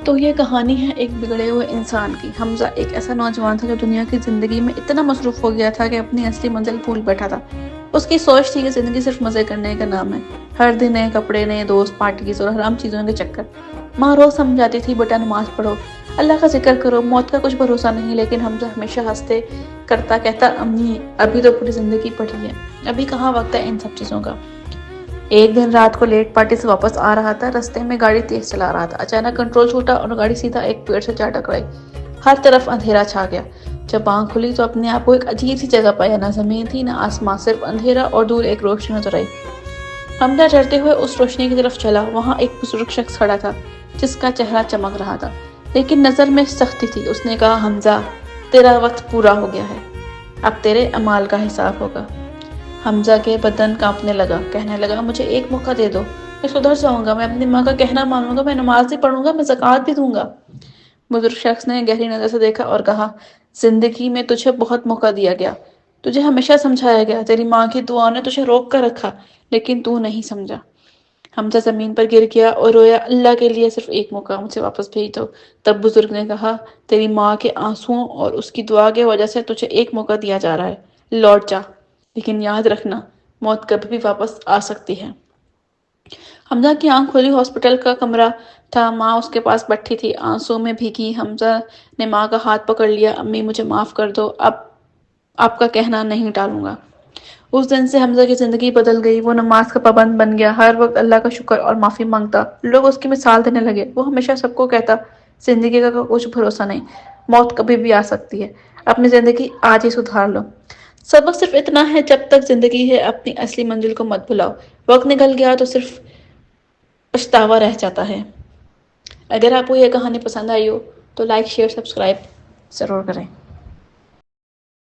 تو یہ کہانی ہے ایک بگڑے ہوئے انسان کی۔ حمزہ ایک ایسا نوجوان تھا جو دنیا کی زندگی میں اتنا مصروف ہو گیا تھا کہ اپنی اصلی منزل بھول بیٹھا تھا۔ اس کی سوچ تھی کہ زندگی صرف مزے کرنے کا نام ہے، ہر دن نئے کپڑے، نئے دوست، پارٹیز اور حرام چیزوں کے چکر۔ ماں روز سمجھاتی تھی، بیٹا نماز پڑھو، اللہ کا ذکر کرو، موت کا کچھ بھروسہ نہیں، لیکن حمزہ ہمیشہ ہنستے کرتا کہتا، امی ابھی تو پوری زندگی پڑھی ہے، ابھی کہاں وقت ہے ان سب چیزوں کا۔ ایک دن رات کو لیٹ پارٹی سے واپس آ رہا تھا، رستے میں گاڑی تیز چلا رہا تھا، اچانک کنٹرول چھوٹا اور گاڑی سیدھا ایک پیڑ سے جا ٹکرائی۔ ہر طرف اندھیرا چھا گیا۔ جب آنکھ کھلی تو اپنے آپ کو ایک عجیب سی جگہ پایا، نہ زمین تھی نہ آسمان، صرف اندھیرا اور دور ایک روشنی نظر آئی۔ حمزہ ڈرتے ہوئے اس روشنی کی طرف چلا۔ وہاں ایک بزرگ شخص کھڑا تھا جس کا چہرہ چمک رہا تھا، لیکن نظر میں سختی تھی۔ اس نے کہا، حمزہ تیرا وقت پورا ہو گیا ہے، اب تیرے اعمال کا حساب ہوگا۔ حمزہ کے بدن کانپنے لگا، کہنے لگا، مجھے ایک موقع دے دو، میں سدھر جاؤں گا، میں اپنی ماں کا کہنا مانوں گا، میں نماز بھی پڑھوں گا، میں زکوٰۃ بھی دوں گا۔ بزرگ شخص نے گہری نظر سے دیکھا اور کہا، زندگی میں تجھے بہت موقع دیا گیا، تجھے ہمیشہ سمجھایا گیا، تیری ماں کی دعاؤں نے تجھے روک کر رکھا، لیکن تو نہیں سمجھا۔ حمزہ زمین پر گر گیا اور رویا، اللہ کے لیے صرف ایک موقع مجھے واپس بھیج دو۔ تب بزرگ نے کہا، تیری ماں کے آنسوؤں اور اس کی دعا کی وجہ سے تجھے ایک موقع دیا جا رہا ہے، لوٹ جا، لیکن یاد رکھنا موت کبھی بھی واپس آ سکتی ہے۔ حمزہ کی آنکھ کھلی، ہاسپٹل کا کمرہ تھا، ماں اس کے پاس بیٹھی تھی، آنسو میں بھیگی۔ حمزہ نے ماں کا ہاتھ پکڑ لیا، امی مجھے معاف کر دو، اب آپ کا کہنا نہیں ٹالوں گا۔ اس دن سے حمزہ کی زندگی بدل گئی، وہ نماز کا پابند بن گیا، ہر وقت اللہ کا شکر اور معافی مانگتا، لوگ اس کی مثال دینے لگے۔ وہ ہمیشہ سب کو کہتا، زندگی کا کچھ بھروسہ نہیں، موت کبھی بھی آ سکتی ہے، اپنی زندگی آج ہی سدھار لو۔ سبق صرف اتنا ہے، جب تک زندگی ہے اپنی اصلی منزل کو مت بھلاؤ، وقت نکل گیا تو صرف پچھتاوا رہ جاتا ہے۔ اگر آپ کو یہ کہانی پسند آئی ہو تو لائک، شیئر، سبسکرائب ضرور کریں۔